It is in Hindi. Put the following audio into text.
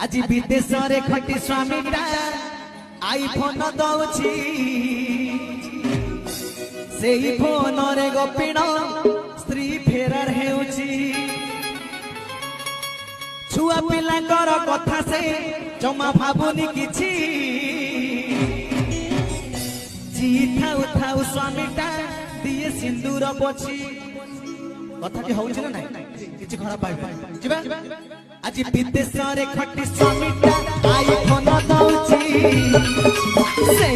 आज विदेश रे खटी स्वामीटा आईफोन दौची से फोन रे गपिण स्त्री फेरार हेउची छुआ पिलांकर कथा से जमा भावुनी किछि जी थाउ थाउ स्वामीटा दिए सिंदूर पोछि कथा की होउछि ना नाही किछि खराब पाइ जिबा आज विदेश रे खटी स्वामीटा आईफोन दौची से